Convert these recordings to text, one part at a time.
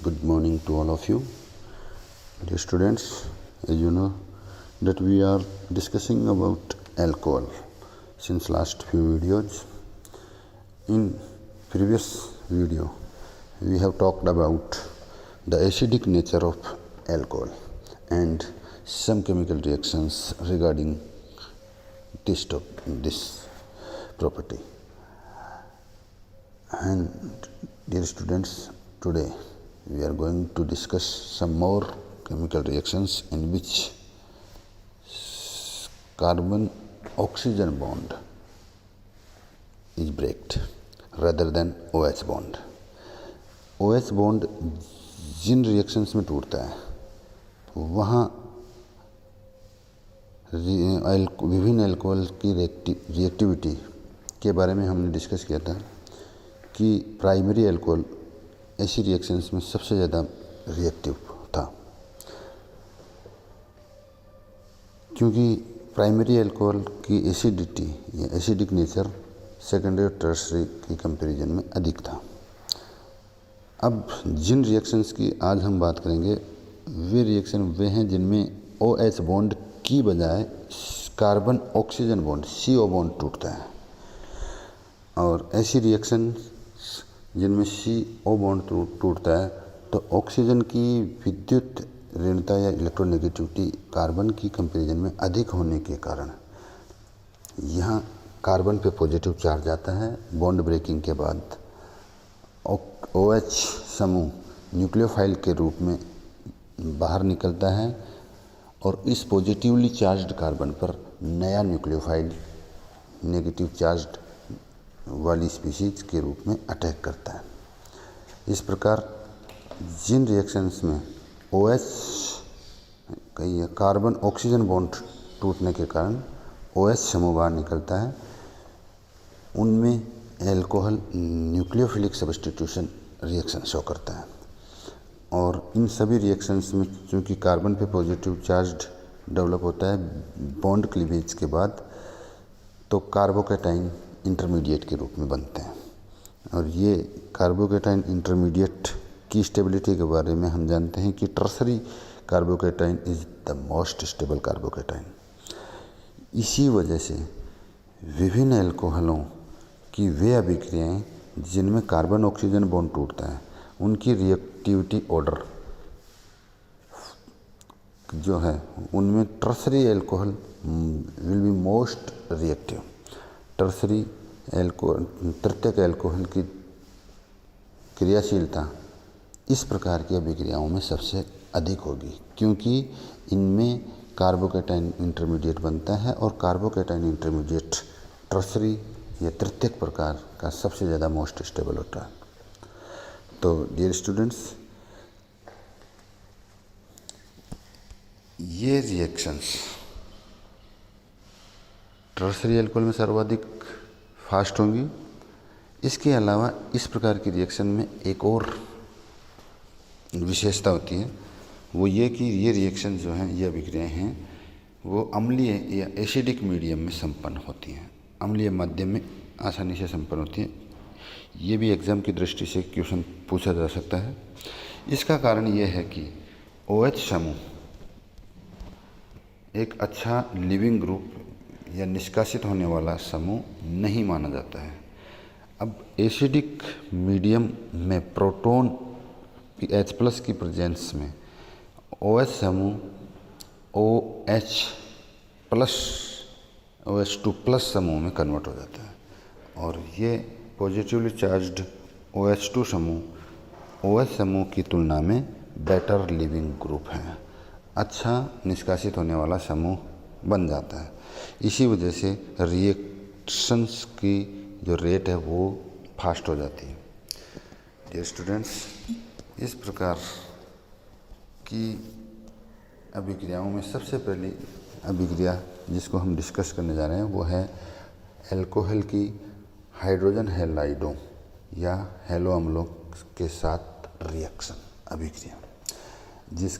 Good morning to all of you. Dear students, as you know that we are discussing about alcohol since last few videos. In previous video, we have talked about the acidic nature of alcohol and some chemical reactions regarding this property. And dear students, today we are going to discuss some more chemical reactions in which carbon oxygen bond is breaked rather than OH bond. OH bond Jin reactions में टूटता है वहाँ विभिन्न alcohol की reactivity के बारे में हमने डिस्कस किया था कि प्राइमरी अल्कोहल ऐसी रिएक्शंस में सबसे ज़्यादा रिएक्टिव था, क्योंकि प्राइमरी अल्कोहल की एसिडिटी या एसिडिक नेचर सेकेंडरी और टर्सरी की कंपैरिजन में अधिक था। अब जिन रिएक्शंस की आज हम बात करेंगे वे रिएक्शन वे हैं जिनमें OH बॉन्ड की बजाय carbon oxygen bond CO bond टूटता है, और ऐसी रिएक्शन जिनमें CO बॉन्ड टूटता है तो ऑक्सीजन की विद्युत ऋणता या इलेक्ट्रोनेगेटिविटी कार्बन की कंपैरिजन में अधिक होने के कारण यहाँ कार्बन पे पॉजिटिव चार्ज आता है। बॉन्ड ब्रेकिंग के बाद OH समूह न्यूक्लियोफाइल के रूप में बाहर निकलता है और इस पॉजिटिवली चार्ज्ड कार्बन पर नया न्यूक्लियोफाइल नेगेटिव चार्ज्ड वाली स्पीशीज के रूप में अटैक करता है। इस प्रकार जिन रिएक्शंस में OH कार्बन ऑक्सीजन बॉन्ड टूटने के कारण OH समूह बाहर निकलता है, उनमें alcohol nucleophilic substitution reaction show करता है। और इन सभी रिएक्शंस में चूँकि कार्बन पे पॉजिटिव चार्ज डेवलप होता है बॉन्ड क्लीवेज के बाद, तो कार्बोकैटाइन इंटरमीडिएट के रूप में बनते हैं। और ये कार्बोकैटाइन इंटरमीडिएट की स्टेबिलिटी के बारे में हम जानते हैं कि tertiary carbocation is the most stable carbocation. इसी वजह से विभिन्न एल्कोहलों की वे अभिक्रियाएँ जिनमें कार्बन ऑक्सीजन बॉन्ड टूटता है उनकी रिएक्टिविटी ऑर्डर जो है उनमें tertiary alcohol will be most reactive. Tertiary alcohol तृतीयक एल्कोहल की क्रियाशीलता इस प्रकार की अभिक्रियाओं में सबसे अधिक होगी, क्योंकि इनमें कार्बोकैटाइन इंटरमीडिएट बनता है और कार्बोकैटाइन इंटरमीडिएट टर्सरी या तृतीयक प्रकार का सबसे ज़्यादा मोस्ट स्टेबल होता है। तो डियर स्टूडेंट्स, ये रिएक्शंस टर्सरी एल्कोहल में सर्वाधिक फास्ट होंगी। इसके अलावा इस प्रकार की रिएक्शन में एक और विशेषता होती है, वो ये कि ये रिएक्शन जो हैं ये अभिक्रियाएँ हैं वो अम्लीय या एसिडिक मीडियम में संपन्न होती हैं, अम्लीय माध्यम में आसानी से संपन्न होती हैं। ये भी एग्ज़ाम की दृष्टि से क्वेश्चन पूछा जा सकता है। इसका कारण ये है कि OH समूह एक अच्छा लिविंग ग्रुप या निष्कासित होने वाला समूह नहीं माना जाता है। अब एसिडिक मीडियम में प्रोटॉन H+ की प्रेजेंस में OH समूह OH2+ समूह में कन्वर्ट हो जाता है, और ये पॉजिटिवली चार्ज्ड OH2 समूह OH समूह की तुलना में बेटर लिविंग ग्रुप है, अच्छा निष्कासित होने वाला समूह बन जाता है। इसी वजह से रिएक्शंस की जो रेट है वो फास्ट हो जाती है। डियर स्टूडेंट्स, इस प्रकार की अभिक्रियाओं में सबसे पहली अभिक्रिया जिसको हम डिस्कस करने जा रहे हैं वो है एल्कोहल की हाइड्रोजन हैलाइडों या हैलो अम्लों के साथ रिएक्शन अभिक्रिया। जिस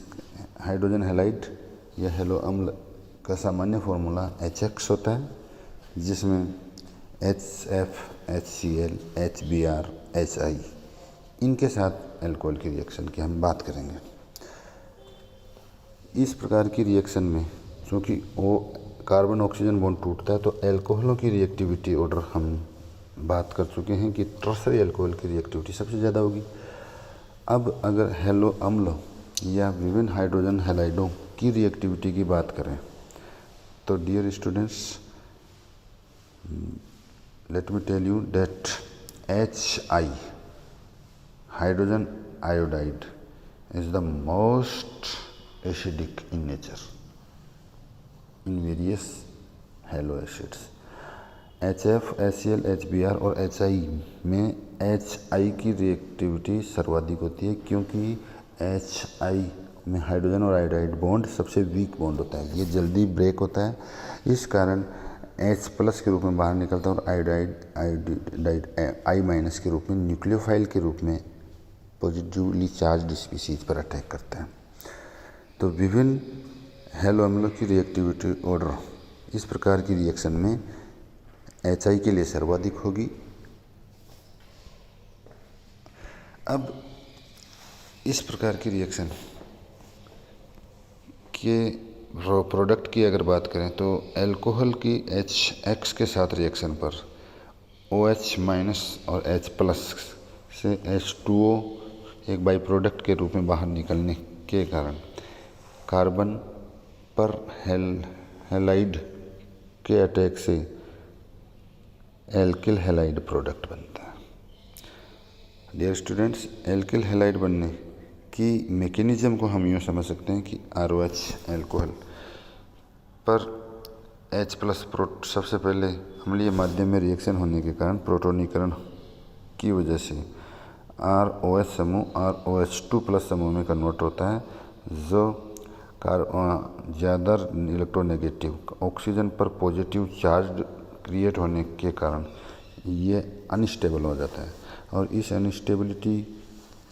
हाइड्रोजन हैलाइड या हैलो अम्ल का सामान्य फॉर्मूला HX होता है, जिसमें HF, HCl, HBr, HI इनके साथ एल्कोहल की रिएक्शन की हम बात करेंगे। इस प्रकार की रिएक्शन में चूँकि वो कार्बन ऑक्सीजन बॉन्ड टूटता है तो एल्कोहलों की रिएक्टिविटी ऑर्डर हम बात कर चुके हैं कि टर्शरी एल्कोहल की रिएक्टिविटी सबसे ज़्यादा होगी। अब अगर हेलो अम्ल या विभिन्न हाइड्रोजन हैलाइडों की रिएक्टिविटी की बात करें तो dear students, let me tell you that HI, hydrogen iodide, is the most acidic in nature in various halo acids. HF, HCl, HBr और HI में HI की रिएक्टिविटी सर्वाधिक होती है क्योंकि HI में हाइड्रोजन और आयोडाइड बॉन्ड सबसे वीक बॉन्ड होता है, ये जल्दी ब्रेक होता है, इस कारण H प्लस के रूप में बाहर निकलता है और आयोडाइड I माइनस के रूप में न्यूक्लियोफाइल के रूप में पॉजिटिवली चार्ज्ड स्पीसीज पर अटैक करता है। तो विभिन्न हैलो अम्लों की रिएक्टिविटी ऑर्डर इस प्रकार की रिएक्शन में HI के लिए सर्वाधिक होगी। अब इस प्रकार की रिएक्शन के प्रोडक्ट की अगर बात करें तो एल्कोहल की HX के साथ रिएक्शन पर OH माइनस और H प्लस से H2O एक बाई प्रोडक्ट के रूप में बाहर निकलने के कारण कार्बन पर हैलाइड के अटैक से एल्किल हैलाइड प्रोडक्ट बनता है। डियर स्टूडेंट्स, एल्किल हैलाइड बनने की मैकेनिज्म को हम यूँ समझ सकते हैं कि ROH एल्कोहल पर H प्लस सबसे पहले अम्लीय माध्यम में रिएक्शन होने के कारण प्रोटोनीकरण की वजह से ROH समूह ROH2 प्लस समूह में कन्वर्ट होता है, जो ज़्यादा इलेक्ट्रोनेगेटिव ऑक्सीजन पर पॉजिटिव चार्ज क्रिएट होने के कारण ये अनस्टेबल हो जाता है और इस अनस्टेबिलिटी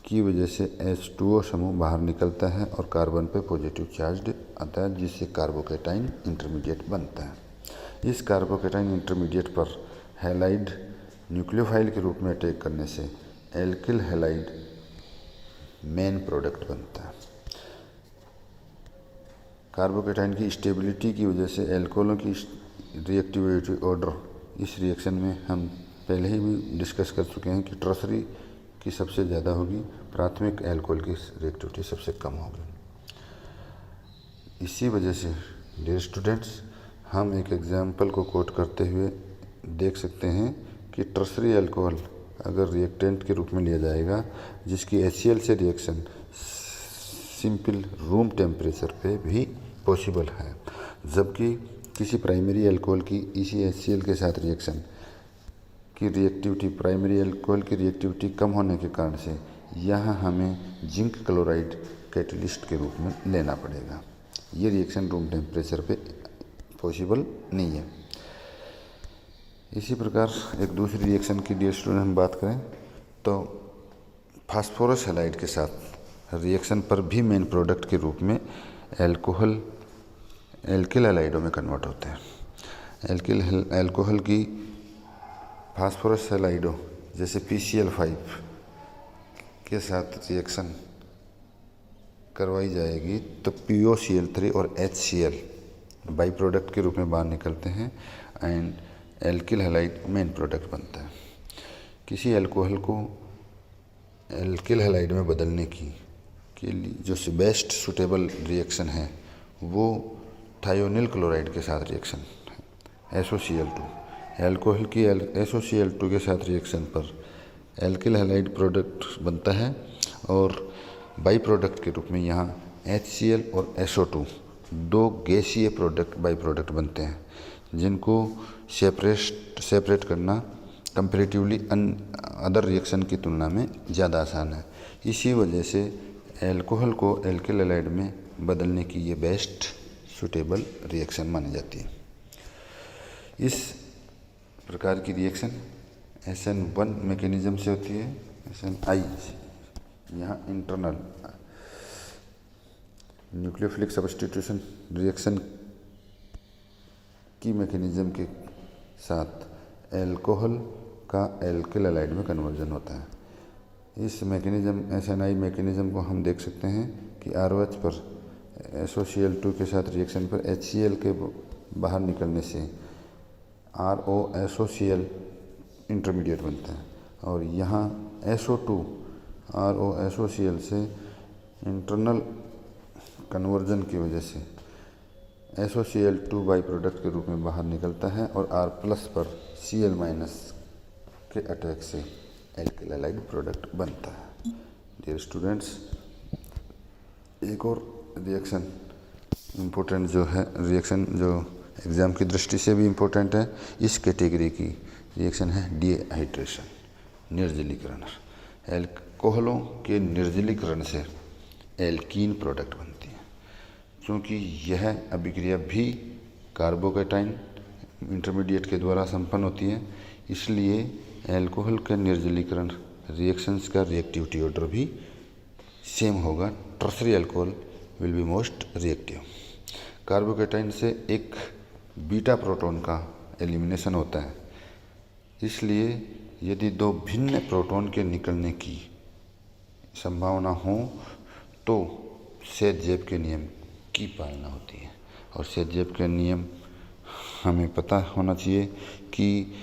की वजह से H2O समूह बाहर निकलता है और कार्बन पे पॉजिटिव चार्ज आता है, जिससे कार्बोकेटाइन इंटरमीडिएट बनता है। इस कार्बोकेटाइन इंटरमीडिएट पर हैलाइड न्यूक्लियोफाइल के रूप में अटैक करने से एल्किल हैलाइड मेन प्रोडक्ट बनता है। कार्बोकेटाइन की स्टेबिलिटी की वजह से एल्कोहलों की रिएक्टिविटी ऑर्डर इस रिएक्शन में हम पहले ही भी डिस्कस कर चुके हैं कि टर्शरी की सबसे ज़्यादा होगी, प्राथमिक एल्कोहल की रिएक्टिविटी सबसे कम होगी। इसी वजह से डियर स्टूडेंट्स, हम एक एग्जाम्पल को कोट करते हुए देख सकते हैं कि टर्शरी एल्कोहल अगर रिएक्टेंट के रूप में लिया जाएगा जिसकी HCl से रिएक्शन सिंपल रूम टेम्परेचर पे भी पॉसिबल है, जबकि किसी प्राइमरी एल्कोहल की इसी HCl के साथ रिएक्शन की रिएक्टिविटी प्राइमरी एल्कोहल की रिएक्टिविटी कम होने के कारण से यहाँ हमें जिंक क्लोराइड कैटलिस्ट के रूप में लेना पड़ेगा। ये रिएक्शन रूम टेम्परेचर पे पॉसिबल नहीं है। इसी प्रकार एक दूसरी रिएक्शन की डियर स्टूडेंट हम बात करें तो फास्फोरस हैलाइड के साथ रिएक्शन पर भी मेन प्रोडक्ट के रूप में एल्कोहल एल्किल हैलाइडों में कन्वर्ट होते हैं। एल्किल एल्कोहल की फास्फोरस हैलाइडो जैसे PCl5 के साथ रिएक्शन करवाई जाएगी तो POCl3 और HCl बाई प्रोडक्ट के रूप में बाहर निकलते हैं and alkyl halide main product बनता है। किसी एल्कोहल को एल्किल हैलाइड में बदलने के लिए जो बेस्ट सुटेबल रिएक्शन है वो थायोनिल क्लोराइड के साथ रिएक्शन है, SOCl2। एल्कोहल की SOCl2 के साथ रिएक्शन पर एल्किल हैलाइड प्रोडक्ट बनता है और बाई प्रोडक्ट के रूप में यहाँ HCl और SO2 दो गैसीय बाई प्रोडक्ट बनते हैं, जिनको सेपरेट करना कंपैरेटिवली अदर रिएक्शन की तुलना में ज़्यादा आसान है। इसी वजह से एल्कोहल को एल्किल हैलाइड में बदलने की ये बेस्ट सुटेबल रिएक्शन मानी जाती है। इस प्रकार की रिएक्शन SN1 मैकेनिज्म से होती है। SNI यहाँ इंटरनल न्यूक्लियोफिलिक सब्स्टिट्यूशन रिएक्शन की मैकेनिज्म के साथ एल्कोहल का एल्किल हैलाइड में कन्वर्जन होता है। इस मैकेनिज़्म SNI मैकेनिज़्म को हम देख सकते हैं कि ROH पर SOCl2 के साथ रिएक्शन पर HCl के बाहर निकलने से ROSOCl इंटरमीडिएट बनता है, और यहाँ SO2 ROSOCl से इंटरनल कन्वर्जन की वजह से SOCl2 बाई प्रोडक्ट के रूप में बाहर निकलता है और R+ पर Cl- के अटैक से एल्किल हैलाइड प्रोडक्ट बनता है। डियर स्टूडेंट्स, एक और रिएक्शन इम्पोर्टेंट जो है, रिएक्शन जो एग्ज़ाम की दृष्टि से भी इम्पोर्टेंट है, इस कैटेगरी की रिएक्शन है डिहाइड्रेशन, निर्जलीकरण। एल्कोहलों के निर्जलीकरण से एल्कीन प्रोडक्ट बनती है। क्योंकि यह अभिक्रिया भी कार्बोकैटाइन इंटरमीडिएट के द्वारा संपन्न होती है, इसलिए एल्कोहल के निर्जलीकरण रिएक्शंस का रिएक्टिविटी ऑर्डर भी सेम होगा। Tertiary alcohol will be most reactive. Carbocation से एक बीटा प्रोटॉन का एलिमिनेशन होता है, इसलिए यदि दो भिन्न प्रोटॉन के निकलने की संभावना हो तो सेट-जेप के नियम की पालना होती है। और सेट-जेप के नियम हमें पता होना चाहिए कि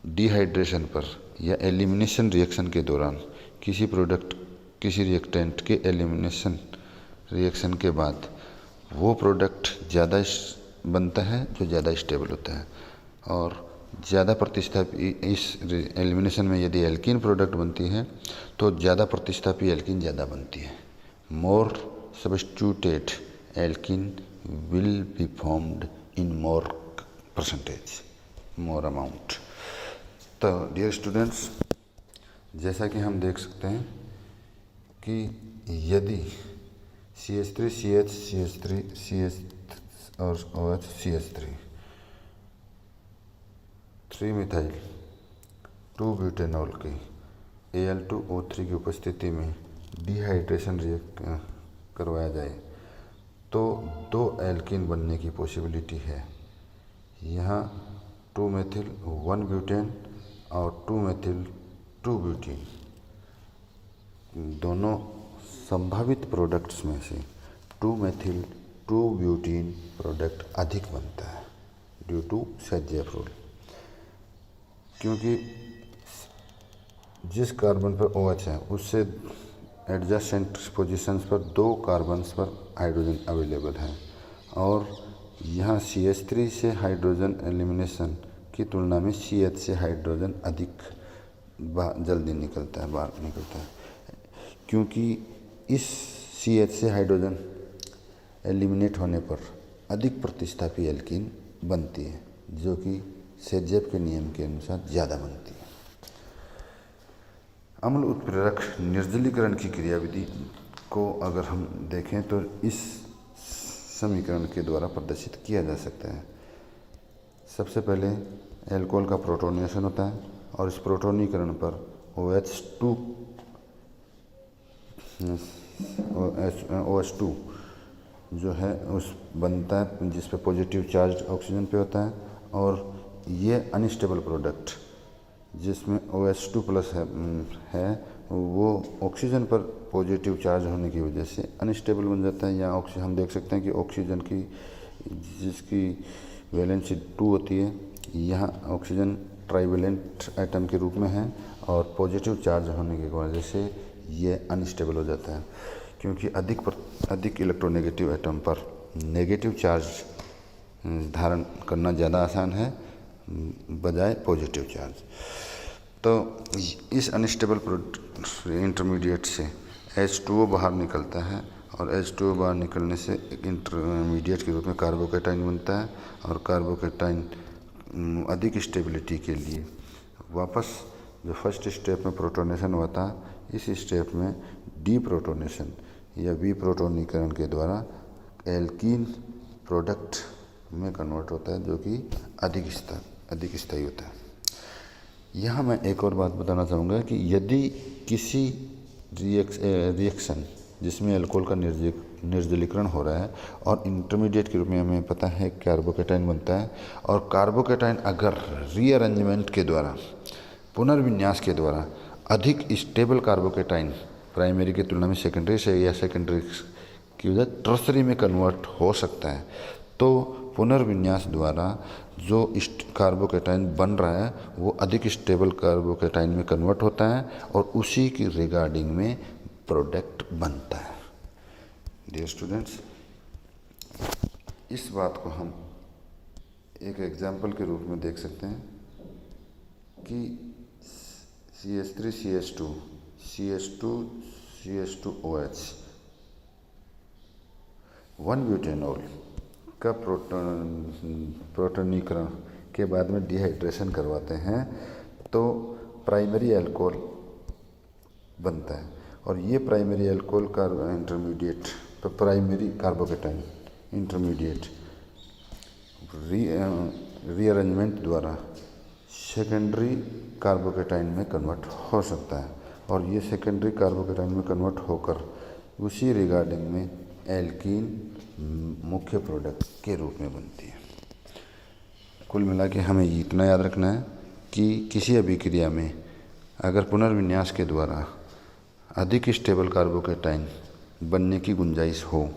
डिहाइड्रेशन पर या एलिमिनेशन रिएक्शन के दौरान किसी प्रोडक्ट, किसी रिएक्टेंट के एलिमिनेशन रिएक्शन के बाद वो प्रोडक्ट ज़्यादा बनता है जो ज़्यादा स्टेबल होता है, और ज़्यादा प्रतिस्थापी इस एलिमिनेशन में यदि एल्कीन प्रोडक्ट बनती है तो ज़्यादा प्रतिस्थापी एल्कीन ज़्यादा बनती है। मोर substituted alkene will be formed in more percentage, more amount. तो डियर स्टूडेंट्स, जैसा कि हम देख सकते हैं कि यदि CH3 CH CH3 CH और OH CH3 3-मिथाइल 2-ब्यूटेनॉल की Al2O3 की उपस्थिति में डिहाइड्रेशन करवाया जाए तो 2 एल्कीन बनने की पॉसिबिलिटी है। यहाँ 2-मेथिल 1-ब्यूटेन और 2-मेथिल 2-ब्यूटीन दोनों संभावित प्रोडक्ट्स में से 2-मेथिल 2-ब्यूटीन प्रोडक्ट अधिक बनता है ड्यू टू सेट-जेप रूल। क्योंकि जिस कार्बन पर OH है उससे एडजेसेंट पोजीशंस पर 2 कार्बन्स पर हाइड्रोजन अवेलेबल है, और यहाँ CH3 से हाइड्रोजन एलिमिनेशन की तुलना में CH से हाइड्रोजन अधिक जल्दी निकलता है, बाहर निकलता है। क्योंकि इस CH से हाइड्रोजन एलिमिनेट होने पर अधिक प्रतिस्थापी एल्कीन बनती है, जो कि सेट-जेप के नियम के अनुसार ज़्यादा बनती है। अम्ल उत्प्रेरक निर्जलीकरण की क्रियाविधि को अगर हम देखें तो इस समीकरण के द्वारा प्रदर्शित किया जा सकता है। सबसे पहले एल्कोहल का प्रोटोनेशन होता है, और इस प्रोटोनीकरण पर OH2 जो है उस बनता है जिस पे पॉजिटिव चार्ज ऑक्सीजन पे होता है, और ये अनस्टेबल प्रोडक्ट जिसमें OH2+ है वो ऑक्सीजन पर पॉजिटिव चार्ज होने की वजह से अनस्टेबल बन जाता है। या हम देख सकते हैं कि ऑक्सीजन की जिसकी वैलेंसी 2 होती है, यहाँ ऑक्सीजन ट्राइवेलेंट एटम के रूप में है, और पॉजिटिव चार्ज होने की वजह से ये अनस्टेबल हो जाता है। क्योंकि अधिक इलेक्ट्रोनेगेटिव एटम पर नेगेटिव चार्ज धारण करना ज़्यादा आसान है बजाय पॉजिटिव चार्ज। तो इस अनस्टेबल इंटरमीडिएट से H2O बाहर निकलता है, और H2O बाहर निकलने से एक इंटरमीडिएट के रूप में कार्बोकैटाइन बनता है, और कार्बोकैटाइन अधिक स्टेबिलिटी के लिए वापस जो फर्स्ट स्टेप में प्रोटोनेशन हुआ था, इस स्टेप में डीप्रोटोनेशन या विप्रोटोनीकरण के द्वारा एल्कीन प्रोडक्ट में कन्वर्ट होता है, जो कि अधिक स्थायी होता है। यहाँ मैं एक और बात बताना चाहूँगा कि यदि किसी रिएक्शन जिसमें अल्कोहल का निर्जलीकरण हो रहा है और इंटरमीडिएट के रूप में हमें पता है कार्बोकैटाइन बनता है, और कार्बोकैटाइन अगर रीअरेंजमेंट के द्वारा, पुनर्विन्यास के द्वारा अधिक स्टेबल कार्बोकेटाइन प्राइमरी की तुलना में सेकेंडरी से या सेकेंडरी की वजह टर्सरी में कन्वर्ट हो सकता है। तो पुनर्विन्यास द्वारा जो कार्बोकेटाइन बन रहा है वो अधिक स्टेबल कार्बोकेटाइन में कन्वर्ट होता है और उसी की रिगार्डिंग में प्रोडक्ट बनता है। डियर स्टूडेंट्स, इस बात को हम एक एग्जाम्पल के रूप में देख सकते हैं कि CH3CH2 CH2CH2OH 1-ब्यूटेनॉल का प्रोटोनीकरण के बाद में डिहाइड्रेशन करवाते हैं तो प्राइमरी अल्कोहल बनता है। और ये प्राइमरी अल्कोहल का intermediate primary carbocation intermediate rearrangement द्वारा सेकेंडरी कार्बोकेटाइन में कन्वर्ट हो सकता है और ये सेकेंडरी कार्बोकेटाइन में कन्वर्ट होकर उसी रिगार्डिंग में एल्कीन मुख्य प्रोडक्ट के रूप में बनती है। कुल मिला के हमें इतना याद रखना है कि किसी अभिक्रिया में अगर पुनर्विन्यास के द्वारा अधिक स्टेबल कार्बोकेटाइन बनने की गुंजाइश हो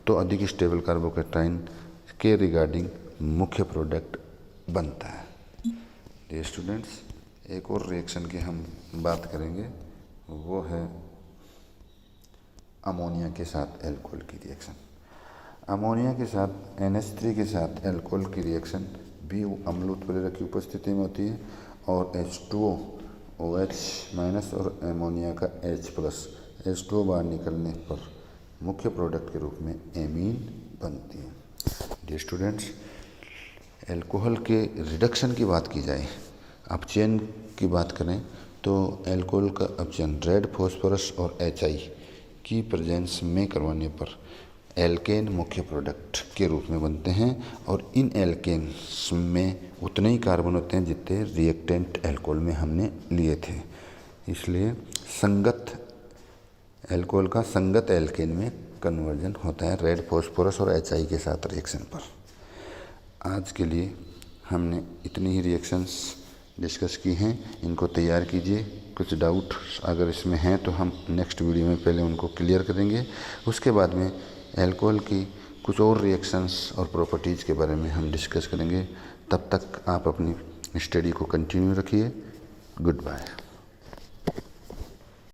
तो अधिक स्टेबल कार्बोकेटाइन के रिगार्डिंग मुख्य प्रोडक्ट बनता है। डियर स्टूडेंट्स, एक और रिएक्शन की हम बात करेंगे, वो है अमोनिया के साथ अल्कोहल की रिएक्शन। अमोनिया के साथ NH3 के साथ अल्कोहल की रिएक्शन भी अम्ल उत्प्रेरक की उपस्थिति में होती है और H2O OH- और अमोनिया का H+ H2O बाहर निकलने पर मुख्य प्रोडक्ट के रूप में एमीन बनती है। डियर स्टूडेंट्स, अल्कोहल के रिडक्शन की बात की जाए, अपचयन की बात करें तो अल्कोहल का अपचयन रेड फॉस्फोरस और HI की प्रेजेंस में करवाने पर एल्केन मुख्य प्रोडक्ट के रूप में बनते हैं और इन एल्केन्स में उतने ही कार्बन होते हैं जितने रिएक्टेंट अल्कोहल में हमने लिए थे। इसलिए संगत अल्कोहल का संगत एल्केन में कन्वर्जन होता है रेड फॉस्फोरस और HI के साथ रिएक्शन पर। आज के लिए हमने इतनी ही रिएक्शंस डिस्कस की हैं, इनको तैयार कीजिए। कुछ डाउट अगर इसमें हैं तो हम नेक्स्ट वीडियो में पहले उनको क्लियर करेंगे, उसके बाद में अल्कोहल की कुछ और रिएक्शंस और प्रॉपर्टीज़ के बारे में हम डिस्कस करेंगे। तब तक आप अपनी स्टडी को कंटिन्यू रखिए। Good bye.